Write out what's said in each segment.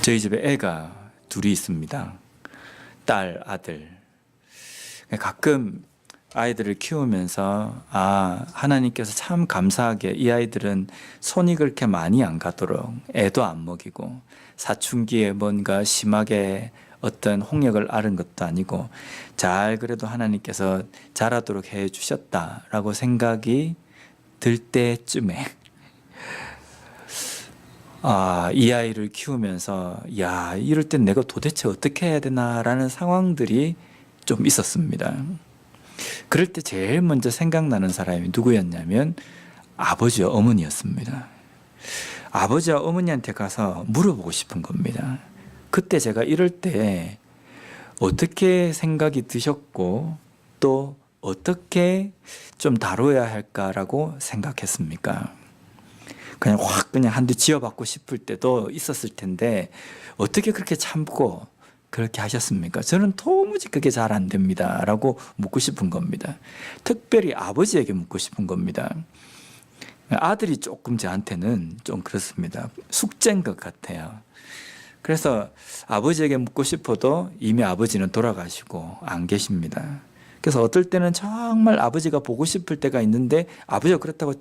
저희 집에 애가 둘이 있습니다. 딸, 아들. 가끔 아이들을 키우면서 하나님께서 참 감사하게 이 아이들은 손이 그렇게 많이 안 가도록 애도 안 먹이고 사춘기에 뭔가 심하게 어떤 홍역을 앓은 것도 아니고 잘 그래도 하나님께서 자라도록 해 주셨다라고 생각이 들 때쯤에 이 아이를 키우면서 이럴 땐 내가 도대체 어떻게 해야 되나라는 상황들이 좀 있었습니다. 그럴 때 제일 먼저 생각나는 사람이 누구였냐면 아버지와 어머니였습니다. 아버지와 어머니한테 가서 물어보고 싶은 겁니다. 그때 제가 이럴 때 어떻게 생각이 드셨고 또 어떻게 좀 다뤄야 할까라고 생각했습니까? 그냥 한 대 지어받고 싶을 때도 있었을 텐데 어떻게 그렇게 참고 그렇게 하셨습니까? 저는 도무지 그게 잘 안 됩니다 라고 묻고 싶은 겁니다. 특별히 아버지에게 묻고 싶은 겁니다. 아들이 조금 저한테는 좀 그렇습니다. 숙제인 것 같아요. 그래서 아버지에게 묻고 싶어도 이미 아버지는 돌아가시고 안 계십니다. 그래서 어떨 때는 정말 아버지가 보고 싶을 때가 있는데 아버지가 그렇다고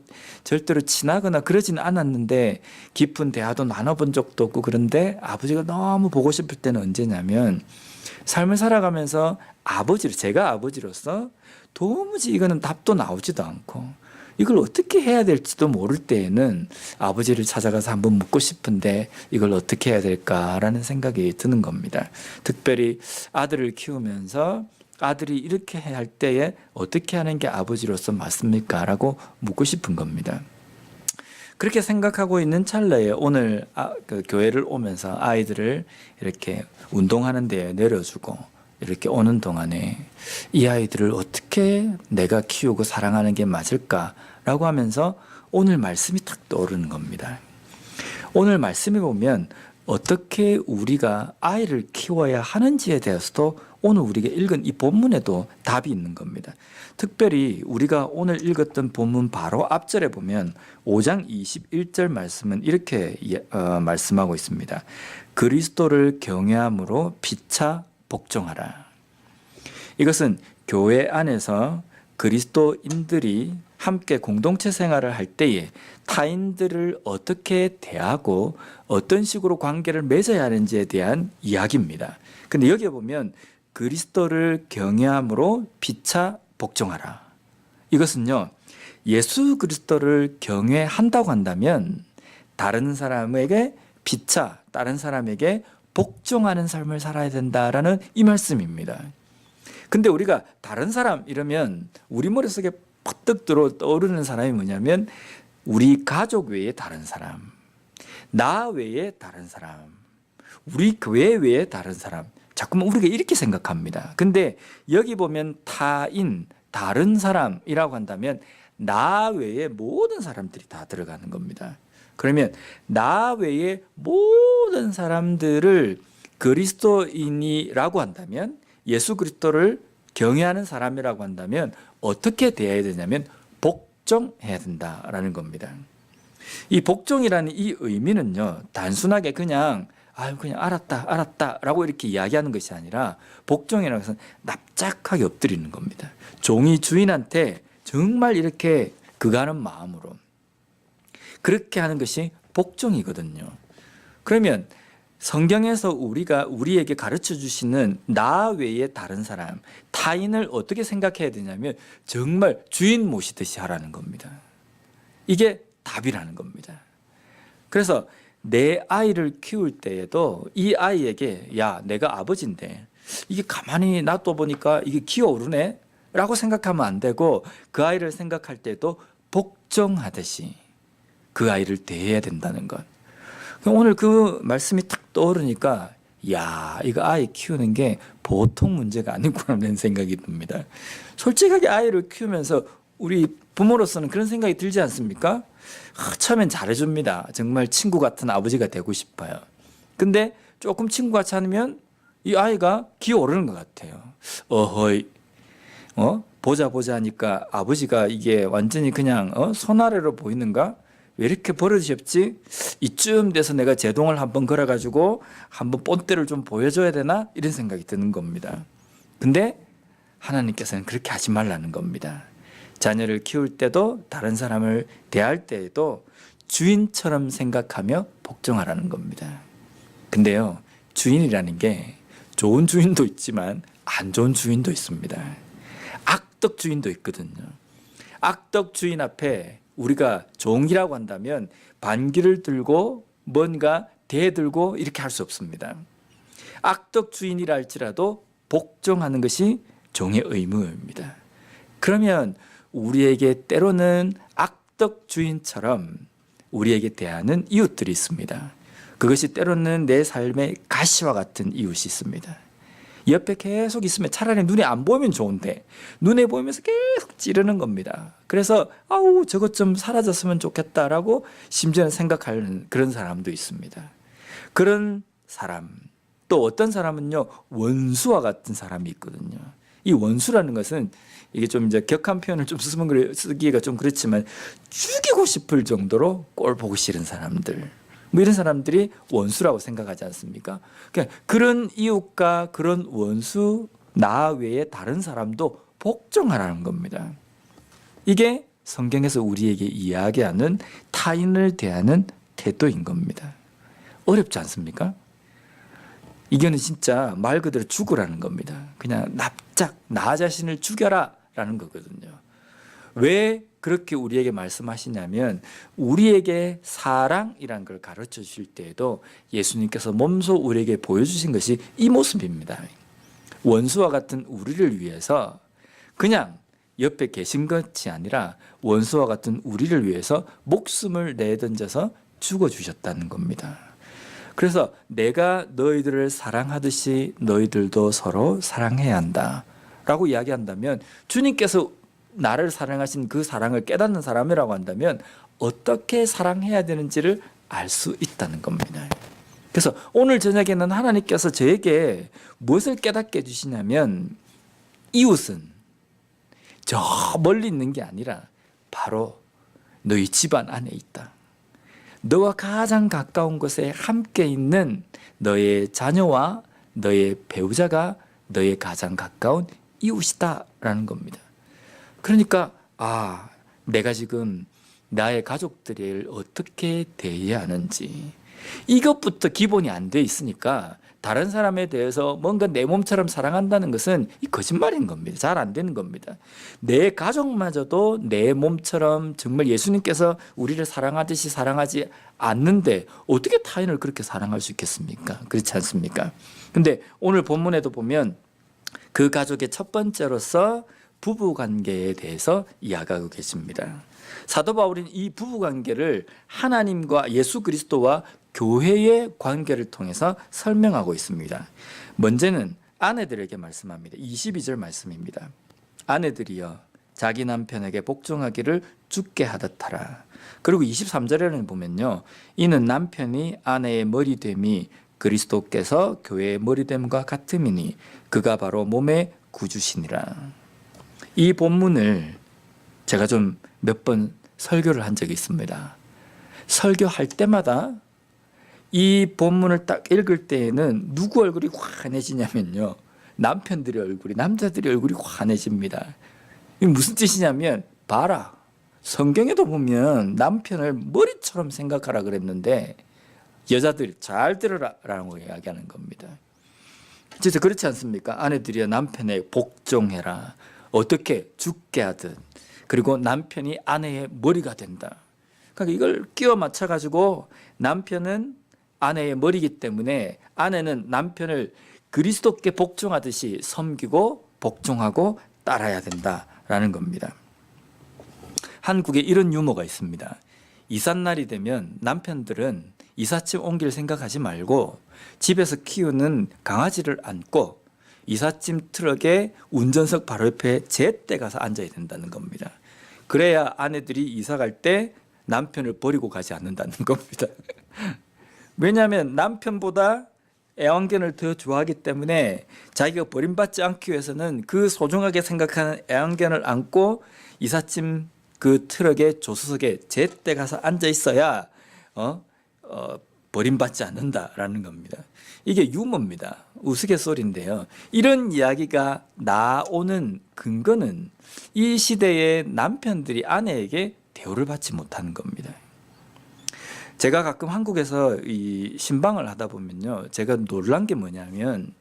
절대로 친하거나 그러지는 않았는데 깊은 대화도 나눠본 적도 없고 그런데 아버지가 너무 보고 싶을 때는 언제냐면 삶을 살아가면서 제가 아버지로서 도무지 이거는 답도 나오지도 않고 이걸 어떻게 해야 될지도 모를 때에는 아버지를 찾아가서 한번 묻고 싶은데 이걸 어떻게 해야 될까라는 생각이 드는 겁니다. 특별히 아들을 키우면서 아들이 이렇게 할 때에 어떻게 하는 게 아버지로서 맞습니까? 라고 묻고 싶은 겁니다. 그렇게 생각하고 있는 찰나에 오늘 교회를 오면서 아이들을 이렇게 운동하는 데에 내려주고 이렇게 오는 동안에 이 아이들을 어떻게 내가 키우고 사랑하는 게 맞을까라고 하면서 오늘 말씀이 탁 떠오르는 겁니다. 오늘 말씀에 보면 어떻게 우리가 아이를 키워야 하는지에 대해서도 오늘 우리가 읽은 이 본문에도 답이 있는 겁니다. 특별히 우리가 오늘 읽었던 본문 바로 앞절에 보면 5장 21절 말씀은 이렇게 말씀하고 있습니다. 그리스도를 경외함으로 피차 복종하라. 이것은 교회 안에서 그리스도인들이 함께 공동체 생활을 할 때에 타인들을 어떻게 대하고 어떤 식으로 관계를 맺어야 하는지에 대한 이야기입니다. 근데 여기에 보면 그리스도를 경외함으로 피차 복종하라. 이것은요, 예수 그리스도를 경외한다고 한다면 다른 사람에게 피차, 다른 사람에게 복종하는 삶을 살아야 된다라는 이 말씀입니다. 근데 우리가 다른 사람 이러면 우리 머릿속에 퍼뜩 떠오르는 사람이 뭐냐면 우리 가족 외에 다른 사람, 나 외에 다른 사람, 우리 교회 외에 다른 사람, 자꾸만 우리가 이렇게 생각합니다. 근데 여기 보면 타인, 다른 사람이라고 한다면 나 외에 모든 사람들이 다 들어가는 겁니다. 그러면 나 외에 모든 사람들을 그리스도인이라고 한다면 예수 그리스도를 경외하는 사람이라고 한다면 어떻게 대해야 되냐면 복종해야 된다라는 겁니다. 이 복종이라는 이 의미는요, 단순하게 그냥 알았다라고 이렇게 이야기하는 것이 아니라 복종이라는 것은 납작하게 엎드리는 겁니다. 종이 주인한테 정말 이렇게 그가는 마음으로 그렇게 하는 것이 복종이거든요. 그러면 성경에서 우리에게 가르쳐 주시는 나 외에 다른 사람, 타인을 어떻게 생각해야 되냐면 정말 주인 모시듯이 하라는 겁니다. 이게 답이라는 겁니다. 그래서 내 아이를 키울 때에도 이 아이에게 내가 아버지인데 이게 가만히 놔둬 보니까 이게 기어오르네? 라고 생각하면 안 되고 그 아이를 생각할 때도 복종하듯이 그 아이를 대해야 된다는 것. 오늘 그 말씀이 탁 떠오르니까 이거 아이 키우는 게 보통 문제가 아니구나라는 생각이 듭니다. 솔직하게 아이를 키우면서 우리 부모로서는 그런 생각이 들지 않습니까? 처음엔 잘해줍니다. 정말 친구 같은 아버지가 되고 싶어요. 근데 조금 친구같이 하면 이 아이가 기어오르는 것 같아요. 보자 하니까 아버지가 이게 완전히 그냥 손아래로 보이는가? 왜 이렇게 버릇이 없지? 이쯤 돼서 내가 제동을 한번 걸어가지고 한번 본때를 좀 보여줘야 되나? 이런 생각이 드는 겁니다. 근데 하나님께서는 그렇게 하지 말라는 겁니다. 자녀를 키울 때도 다른 사람을 대할 때에도 주인처럼 생각하며 복종하라는 겁니다. 근데요, 주인이라는 게 좋은 주인도 있지만 안 좋은 주인도 있습니다. 악덕 주인도 있거든요. 악덕 주인 앞에 우리가 종이라고 한다면 반기를 들고 뭔가 대들고 이렇게 할 수 없습니다. 악덕 주인이라 할지라도 복종하는 것이 종의 의무입니다. 그러면 우리에게 때로는 악덕 주인처럼 우리에게 대하는 이웃들이 있습니다. 그것이 때로는 내 삶의 가시와 같은 이웃이 있습니다. 옆에 계속 있으면 차라리 눈에 안 보이면 좋은데 눈에 보이면서 계속 찌르는 겁니다. 그래서 아우 저것 좀 사라졌으면 좋겠다라고 심지어는 생각하는 그런 사람도 있습니다. 그런 사람, 또 어떤 사람은요 원수와 같은 사람이 있거든요. 이 원수라는 것은 이게 좀 이제 격한 표현을 좀 쓰기가 좀 그렇지만 죽이고 싶을 정도로 꼴 보기 싫은 사람들, 뭐 이런 사람들이 원수라고 생각하지 않습니까? 그러니까 그런 이웃과 그런 원수 나 외에 다른 사람도 복종하라는 겁니다. 이게 성경에서 우리에게 이야기하는 타인을 대하는 태도인 겁니다. 어렵지 않습니까? 이거는 진짜 말 그대로 죽으라는 겁니다. 그냥 납작 나 자신을 죽여라 라는 거거든요. 왜 그렇게 우리에게 말씀하시냐면 우리에게 사랑이란 걸 가르쳐 주실 때에도 예수님께서 몸소 우리에게 보여주신 것이 이 모습입니다. 원수와 같은 우리를 위해서 그냥 옆에 계신 것이 아니라 원수와 같은 우리를 위해서 목숨을 내던져서 죽어주셨다는 겁니다. 그래서 내가 너희들을 사랑하듯이 너희들도 서로 사랑해야 한다 라고 이야기한다면 주님께서 나를 사랑하신 그 사랑을 깨닫는 사람이라고 한다면 어떻게 사랑해야 되는지를 알 수 있다는 겁니다. 그래서 오늘 저녁에는 하나님께서 저에게 무엇을 깨닫게 해주시냐면 이웃은 저 멀리 있는 게 아니라 바로 너희 집안 안에 있다. 너와 가장 가까운 곳에 함께 있는 너의 자녀와 너의 배우자가 너의 가장 가까운 이웃이다라는 겁니다. 그러니까 내가 지금 나의 가족들을 어떻게 대해야 하는지 이것부터 기본이 안 돼 있으니까 다른 사람에 대해서 뭔가 내 몸처럼 사랑한다는 것은 이 거짓말인 겁니다. 잘 안 되는 겁니다. 내 가족마저도 내 몸처럼 정말 예수님께서 우리를 사랑하듯이 사랑하지 않는데 어떻게 타인을 그렇게 사랑할 수 있겠습니까? 그렇지 않습니까? 근데 오늘 본문에도 보면 그 가족의 첫 번째로서 부부관계에 대해서 이야기하고 계십니다. 사도 바울은 이 부부관계를 하나님과 예수 그리스도와 교회의 관계를 통해서 설명하고 있습니다. 먼저는 아내들에게 말씀합니다. 22절 말씀입니다. 아내들이여 자기 남편에게 복종하기를 주께 하듯 하라. 그리고 23절에는 보면요, 이는 남편이 아내의 머리됨이 그리스도께서 교회의 머리됨과 같음이니 그가 바로 몸의 구주시니라. 이 본문을 제가 좀 몇 번 설교를 한 적이 있습니다. 설교할 때마다 이 본문을 딱 읽을 때에는 누구 얼굴이 환해지냐면요, 남편들의 얼굴이, 남자들의 얼굴이 환해집니다. 이게 무슨 뜻이냐면 봐라, 성경에도 보면 남편을 머리처럼 생각하라 그랬는데 여자들 잘 들으라라고 이야기하는 겁니다. 진짜 그렇지 않습니까? 아내들이여 남편에 복종해라. 어떻게? 죽게 하듯. 그리고 남편이 아내의 머리가 된다. 그러니까 이걸 끼워 맞춰가지고 남편은 아내의 머리이기 때문에 아내는 남편을 그리스도께 복종하듯이 섬기고 복종하고 따라야 된다라는 겁니다. 한국에 이런 유머가 있습니다. 이삿날이 되면 남편들은 이삿짐 옮길 생각하지 말고 집에서 키우는 강아지를 안고 이삿짐 트럭의 운전석 바로 옆에 제때 가서 앉아야 된다는 겁니다. 그래야 아내들이 이사 갈 때 남편을 버리고 가지 않는다는 겁니다. 왜냐하면 남편보다 애완견을 더 좋아하기 때문에 자기가 버림받지 않기 위해서는 그 소중하게 생각하는 애완견을 안고 이삿짐 그 트럭의 조수석에 제때 가서 앉아 있어야 버림받지 않는다라는 겁니다. 이게 유머입니다. 우스갯소리인데요. 이런 이야기가 나오는 근거는 이 시대의 남편들이 아내에게 대우를 받지 못하는 겁니다. 제가 가끔 한국에서 이 신방을 하다 보면요, 제가 놀란 게 뭐냐면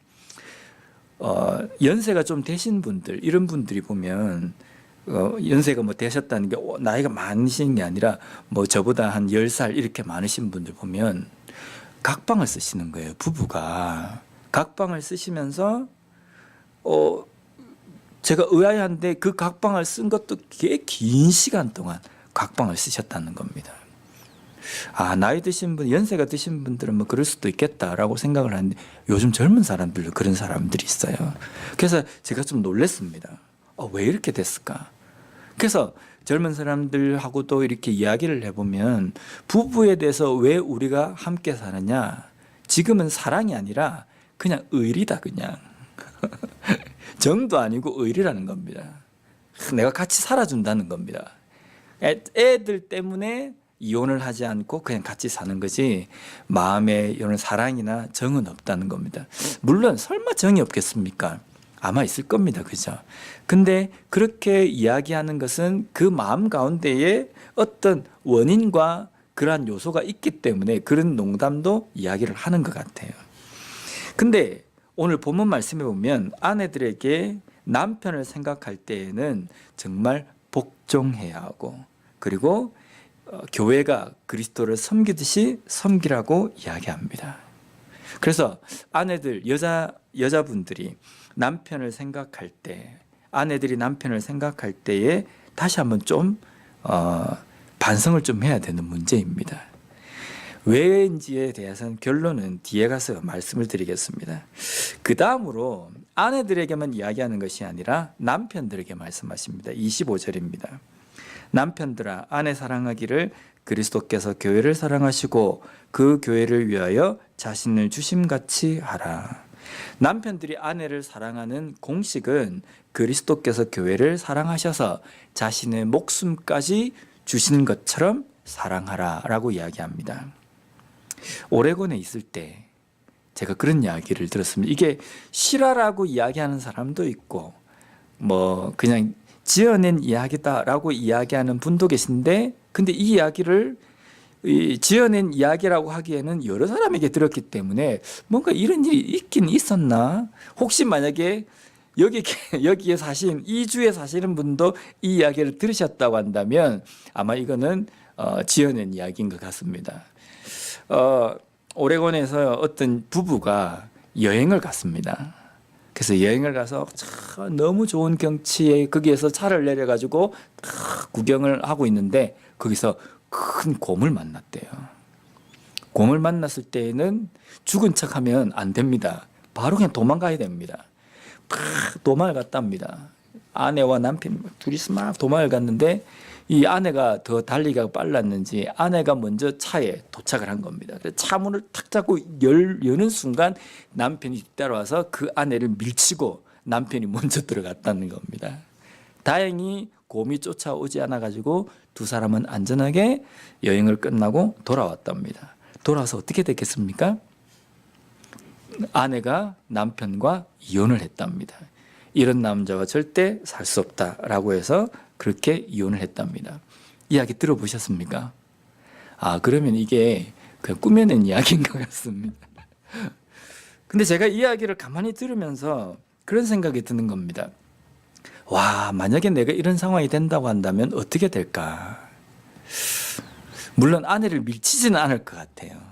연세가 좀 되신 분들, 이런 분들이 보면 연세가 뭐 되셨다는 게 나이가 많으신 게 아니라 뭐 저보다 한 10살 이렇게 많으신 분들 보면 각방을 쓰시는 거예요. 부부가 각방을 쓰시면서 제가 의아해한데 그 각방을 쓴 것도 꽤 긴 시간 동안 각방을 쓰셨다는 겁니다. 나이 드신 분, 연세가 드신 분들은 뭐 그럴 수도 있겠다라고 생각을 하는데 요즘 젊은 사람들도 그런 사람들이 있어요. 그래서 제가 좀 놀랐습니다. 왜 이렇게 됐을까? 그래서 젊은 사람들하고도 이렇게 이야기를 해보면 부부에 대해서 왜 우리가 함께 사느냐? 지금은 사랑이 아니라 그냥 의리다, 그냥. 정도 아니고 의리라는 겁니다. 내가 같이 살아준다는 겁니다. 애들 때문에 이혼을 하지 않고 그냥 같이 사는 거지 마음에 이런 사랑이나 정은 없다는 겁니다. 물론 설마 정이 없겠습니까? 아마 있을 겁니다. 그죠? 근데 그렇게 이야기하는 것은 그 마음 가운데에 어떤 원인과 그러한 요소가 있기 때문에 그런 농담도 이야기를 하는 것 같아요. 근데 오늘 본문 말씀에 보면 아내들에게 남편을 생각할 때에는 정말 복종해야 하고, 그리고 교회가 그리스도를 섬기듯이 섬기라고 이야기합니다. 그래서 아내들, 여자분들이 남편을 생각할 때, 아내들이 남편을 생각할 때에 다시 한번 좀 반성을 좀 해야 되는 문제입니다. 왜인지에 대해서는 결론은 뒤에 가서 말씀을 드리겠습니다. 그 다음으로 아내들에게만 이야기하는 것이 아니라 남편들에게 말씀하십니다. 25절입니다. 남편들아, 아내 사랑하기를 그리스도께서 교회를 사랑하시고 그 교회를 위하여 자신을 주심같이 하라. 남편들이 아내를 사랑하는 공식은 그리스도께서 교회를 사랑하셔서 자신의 목숨까지 주신 것처럼 사랑하라 라고 이야기합니다. 오레곤에 있을 때 제가 그런 이야기를 들었습니다. 이게 실화라고 이야기하는 사람도 있고 뭐 그냥 지어낸 이야기다라고 이야기하는 분도 계신데, 근데 이 이야기를 지어낸 이야기라고 하기에는 여러 사람에게 들었기 때문에 뭔가 이런 일이 있긴 있었나? 혹시 만약에 여기에 사신, 이 주에 사시는 분도 이 이야기를 들으셨다고 한다면 아마 이거는 지어낸 이야기인 것 같습니다. 오레곤에서 어떤 부부가 여행을 갔습니다. 그래서 여행을 가서 너무 좋은 경치에 거기에서 차를 내려가지고 구경을 하고 있는데 거기서 큰 곰을 만났대요. 곰을 만났을 때에는 죽은 척하면 안 됩니다. 바로 그냥 도망가야 됩니다. 도망을 갔답니다. 아내와 남편 둘이서 막 도망을 갔는데 이 아내가 더 달리기가 빨랐는지 아내가 먼저 차에 도착을 한 겁니다. 그래서 차 문을 탁 잡고 여는 순간 남편이 뒤따라와서 그 아내를 밀치고 남편이 먼저 들어갔다는 겁니다. 다행히 곰이 쫓아오지 않아가지고 두 사람은 안전하게 여행을 끝나고 돌아왔답니다. 돌아와서 어떻게 됐겠습니까? 아내가 남편과 이혼을 했답니다. 이런 남자와 절대 살 수 없다라고 해서 그렇게 이혼을 했답니다. 이야기 들어보셨습니까? 그러면 이게 그냥 꾸며낸 이야기인 것 같습니다. 근데 제가 이야기를 가만히 들으면서 그런 생각이 드는 겁니다. 만약에 내가 이런 상황이 된다고 한다면 어떻게 될까? 물론 아내를 밀치지는 않을 것 같아요.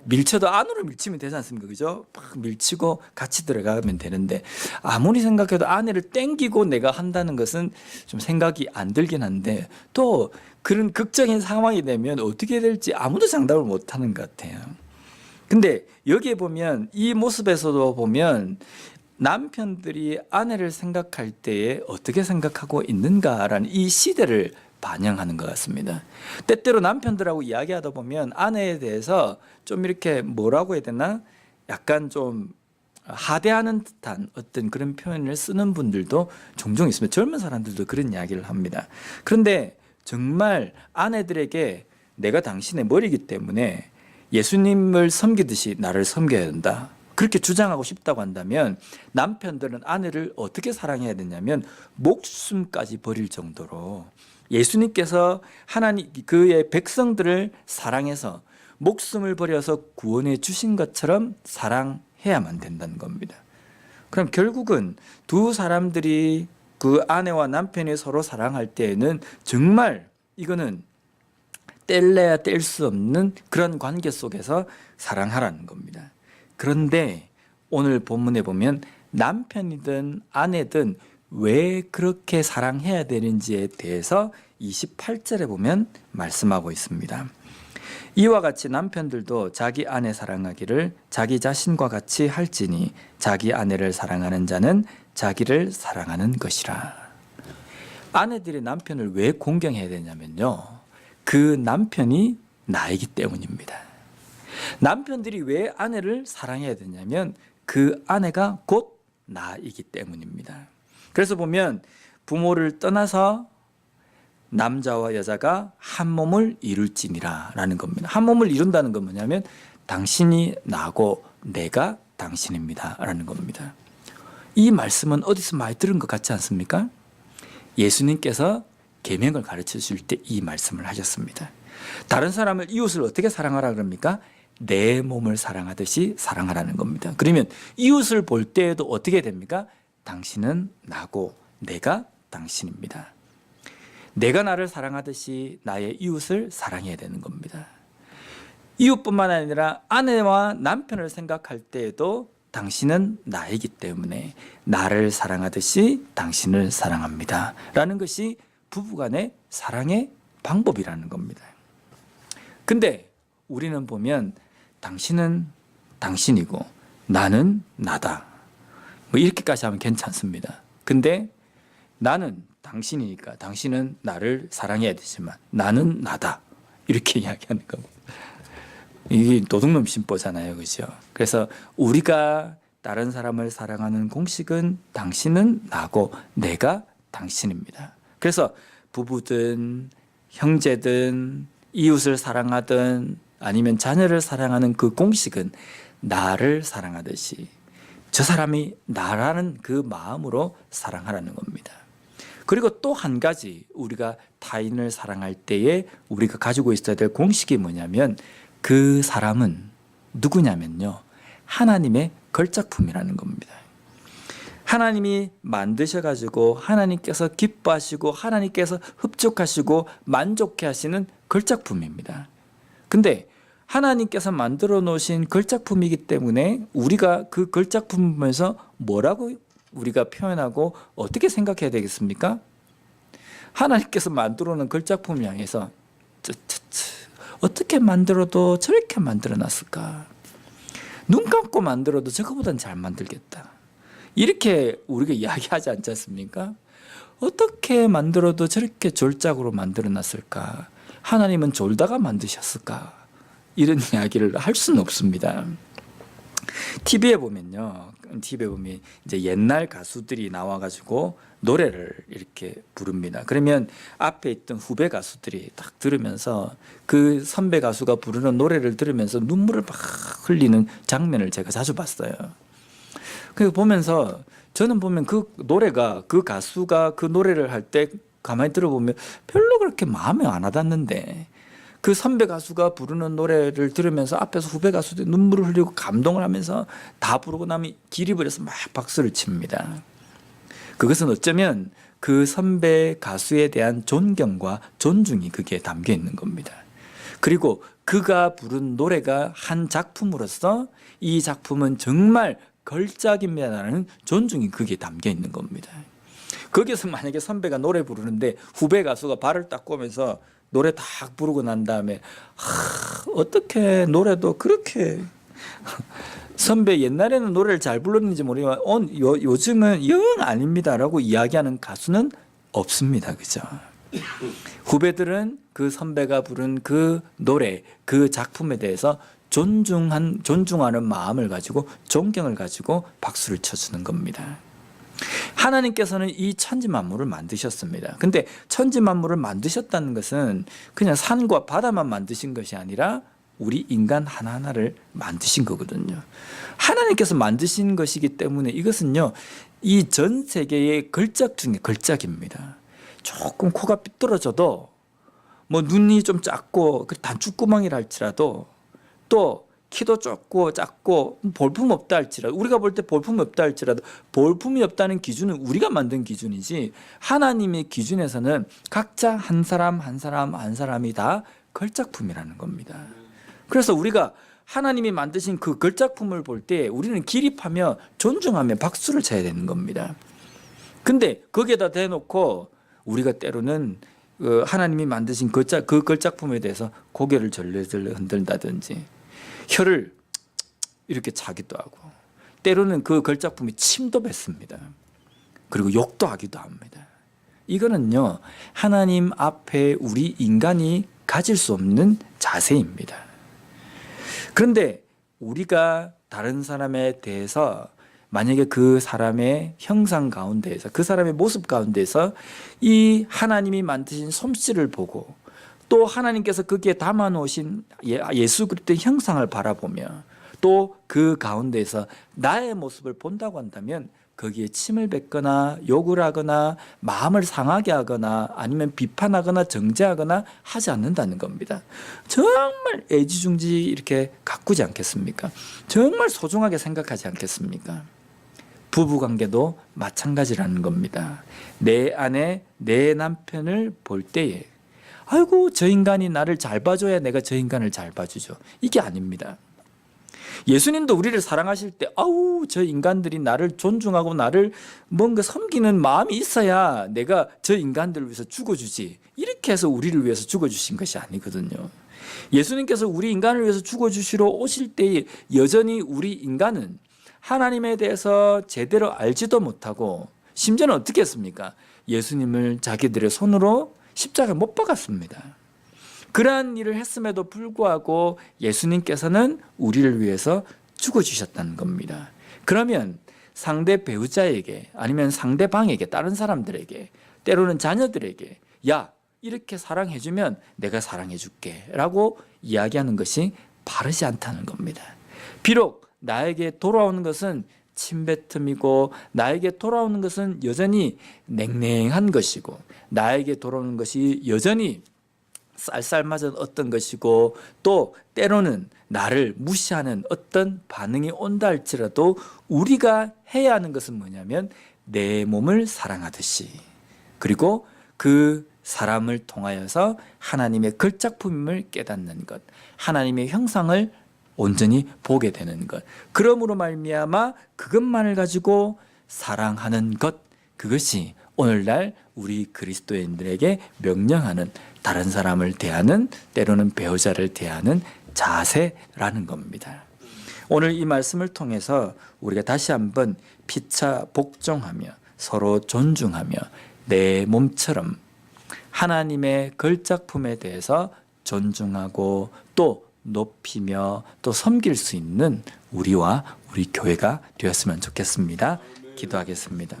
밀쳐도 안으로 밀치면 되지 않습니까? 그죠? 막 밀치고 같이 들어가면 되는데 아무리 생각해도 아내를 땡기고 내가 한다는 것은 좀 생각이 안 들긴 한데 또 그런 극적인 상황이 되면 어떻게 될지 아무도 장담을 못 하는 것 같아요. 근데 여기에 보면 이 모습에서도 보면 남편들이 아내를 생각할 때에 어떻게 생각하고 있는가라는 이 시대를 반영하는 것 같습니다. 때때로 남편들하고 이야기하다 보면 아내에 대해서 좀 이렇게 뭐라고 해야 되나? 약간 좀 하대하는 듯한 어떤 그런 표현을 쓰는 분들도 종종 있습니다. 젊은 사람들도 그런 이야기를 합니다. 그런데 정말 아내들에게 내가 당신의 머리이기 때문에 예수님을 섬기듯이 나를 섬겨야 된다, 그렇게 주장하고 싶다고 한다면 남편들은 아내를 어떻게 사랑해야 되냐면 목숨까지 버릴 정도로 예수님께서 하나님 그의 백성들을 사랑해서 목숨을 버려서 구원해 주신 것처럼 사랑해야만 된다는 겁니다. 그럼 결국은 두 사람들이 그 아내와 남편이 서로 사랑할 때에는 정말 이거는 뗄래야 뗄 수 없는 그런 관계 속에서 사랑하라는 겁니다. 그런데 오늘 본문에 보면 남편이든 아내든 왜 그렇게 사랑해야 되는지에 대해서 28절에 보면 말씀하고 있습니다. 이와 같이 남편들도 자기 아내 사랑하기를 자기 자신과 같이 할지니 자기 아내를 사랑하는 자는 자기를 사랑하는 것이라. 아내들이 남편을 왜 공경해야 되냐면요, 그 남편이 나이기 때문입니다. 남편들이 왜 아내를 사랑해야 되냐면 그 아내가 곧 나이기 때문입니다. 그래서 보면 부모를 떠나서 남자와 여자가 한 몸을 이룰지니라 라는 겁니다. 한 몸을 이룬다는 건 뭐냐면 당신이 나고 내가 당신입니다 라는 겁니다. 이 말씀은 어디서 많이 들은 것 같지 않습니까? 예수님께서 계명을 가르쳐 줄 때 이 말씀을 하셨습니다. 다른 사람을, 이웃을 어떻게 사랑하라 그럽니까? 내 몸을 사랑하듯이 사랑하라는 겁니다. 그러면 이웃을 볼 때에도 어떻게 됩니까? 당신은 나고 내가 당신입니다. 내가 나를 사랑하듯이 나의 이웃을 사랑해야 되는 겁니다. 이웃뿐만 아니라 아내와 남편을 생각할 때에도 당신은 나이기 때문에 나를 사랑하듯이 당신을 사랑합니다 라는 것이 부부간의 사랑의 방법이라는 겁니다. 근데 우리는 보면 당신은 당신이고 나는 나다, 뭐 이렇게까지 하면 괜찮습니다. 근데 나는 당신이니까 당신은 나를 사랑해야 되지만 나는 나다, 이렇게 이야기하는 겁니다. 이게 도둑놈 신보잖아요, 그죠? 그래서 우리가 다른 사람을 사랑하는 공식은 당신은 나고 내가 당신입니다. 그래서 부부든 형제든 이웃을 사랑하든 아니면 자녀를 사랑하는 그 공식은 나를 사랑하듯이 저 사람이 나라는 그 마음으로 사랑하라는 겁니다. 그리고 또 한 가지 우리가 타인을 사랑할 때에 우리가 가지고 있어야 될 공식이 뭐냐면 그 사람은 누구냐면요, 하나님의 걸작품이라는 겁니다. 하나님이 만드셔가지고 하나님께서 기뻐하시고 하나님께서 흡족하시고 만족해 하시는 걸작품입니다. 근데 하나님께서 만들어 놓으신 걸작품이기 때문에 우리가 그 걸작품에서 뭐라고 우리가 표현하고 어떻게 생각해야 되겠습니까? 하나님께서 만들어 놓은 걸작품을 향해서 어떻게 만들어도 저렇게 만들어 놨을까? 눈 감고 만들어도 저거보단 잘 만들겠다, 이렇게 우리가 이야기하지 않지 않습니까? 어떻게 만들어도 저렇게 졸작으로 만들어 놨을까? 하나님은 졸다가 만드셨을까? 이런 이야기를 할 수는 없습니다. TV에 보면요, TV에 보면 이제 옛날 가수들이 나와가지고 노래를 이렇게 부릅니다. 그러면 앞에 있던 후배 가수들이 딱 들으면서 그 선배 가수가 부르는 노래를 들으면서 눈물을 막 흘리는 장면을 제가 자주 봤어요. 그 보면서 저는 보면 그 노래가, 그 가수가 그 노래를 할 때 가만히 들어보면 별로 그렇게 마음에 안 와닿는데 그 선배 가수가 부르는 노래를 들으면서 앞에서 후배 가수들이 눈물을 흘리고 감동을 하면서 다 부르고 나면 기립을 해서 막 박수를 칩니다. 그것은 어쩌면 그 선배 가수에 대한 존경과 존중이 거기에 담겨 있는 겁니다. 그리고 그가 부른 노래가 한 작품으로서 이 작품은 정말 걸작입니다라는 존중이 거기에 담겨 있는 겁니다. 거기서 만약에 선배가 노래 부르는데 후배 가수가 발을 딱 꼬면서 노래 딱 부르고 난 다음에 어떻게 노래도 그렇게 선배 옛날에는 노래를 잘 불렀는지 모르지만 요즘은 영 아닙니다라고 이야기하는 가수는 없습니다. 그죠? 후배들은 그 선배가 부른 그 노래, 그 작품에 대해서 존중하는 마음을 가지고 존경을 가지고 박수를 쳐주는 겁니다. 하나님께서는 이 천지 만물을 만드셨습니다. 근데 천지 만물을 만드셨다는 것은 그냥 산과 바다만 만드신 것이 아니라 우리 인간 하나하나를 만드신 거거든요. 하나님께서 만드신 것이기 때문에 이것은요, 이 전 세계의 걸작 중에 걸작입니다. 조금 코가 삐뚤어져도 뭐 눈이 좀 작고 단추구멍이라 할지라도 또 키도 작고 볼품 없다 할지라도 우리가 볼 때 볼품이 없다 할지라도 볼품이 없다는 기준은 우리가 만든 기준이지 하나님의 기준에서는 각자 한 사람 한 사람이 다 걸작품이라는 겁니다. 그래서 우리가 하나님이 만드신 그 걸작품을 볼 때 우리는 기립하며 존중하며 박수를 쳐야 되는 겁니다. 근데 거기에다 대놓고 우리가 때로는 하나님이 만드신 그 걸작품에 대해서 고개를 절레절레 흔든다든지 혀를 이렇게 차기도 하고 때로는 그 걸작품이 침도 뱉습니다. 그리고 욕도 하기도 합니다. 이거는요, 하나님 앞에 우리 인간이 가질 수 없는 자세입니다. 그런데 우리가 다른 사람에 대해서 만약에 그 사람의 형상 가운데에서 그 사람의 모습 가운데서 이 하나님이 만드신 솜씨를 보고 또 하나님께서 거기에 담아 놓으신 예수 그리스도의 형상을 바라보며 또 그 가운데에서 나의 모습을 본다고 한다면 거기에 침을 뱉거나 욕을 하거나 마음을 상하게 하거나 아니면 비판하거나 정죄하거나 하지 않는다는 겁니다. 정말 애지중지 이렇게 가꾸지 않겠습니까? 정말 소중하게 생각하지 않겠습니까? 부부관계도 마찬가지라는 겁니다. 내 아내, 내 남편을 볼 때에 아이고 저 인간이 나를 잘 봐줘야 내가 저 인간을 잘 봐주죠. 이게 아닙니다. 예수님도 우리를 사랑하실 때 아우 저 인간들이 나를 존중하고 나를 뭔가 섬기는 마음이 있어야 내가 저 인간들을 위해서 죽어주지, 이렇게 해서 우리를 위해서 죽어주신 것이 아니거든요. 예수님께서 우리 인간을 위해서 죽어주시러 오실 때에 여전히 우리 인간은 하나님에 대해서 제대로 알지도 못하고 심지어는 어떻게 했습니까? 예수님을 자기들의 손으로 십자가에 못 박았습니다. 그러한 일을 했음에도 불구하고 예수님께서는 우리를 위해서 죽어주셨다는 겁니다. 그러면 상대 배우자에게 아니면 상대방에게 다른 사람들에게 때로는 자녀들에게 야 이렇게 사랑해주면 내가 사랑해줄게 라고 이야기하는 것이 바르지 않다는 겁니다. 비록 나에게 돌아오는 것은 침뱉음이고 나에게 돌아오는 것은 여전히 냉랭한 것이고 나에게 돌아오는 것이 여전히 쌀쌀맞은 어떤 것이고 또 때로는 나를 무시하는 어떤 반응이 온다 할지라도 우리가 해야 하는 것은 뭐냐면 내 몸을 사랑하듯이 그리고 그 사람을 통하여서 하나님의 걸작품임을 깨닫는 것, 하나님의 형상을 온전히 보게 되는 것, 그러므로 말미암아 그것만을 가지고 사랑하는 것, 그것이 오늘날 우리 그리스도인들에게 명령하는 다른 사람을 대하는 때로는 배우자를 대하는 자세라는 겁니다. 오늘 이 말씀을 통해서 우리가 다시 한번 피차 복종하며 서로 존중하며 내 몸처럼 하나님의 걸작품에 대해서 존중하고 또 높이며 또 섬길 수 있는 우리와 우리 교회가 되었으면 좋겠습니다. 기도하겠습니다.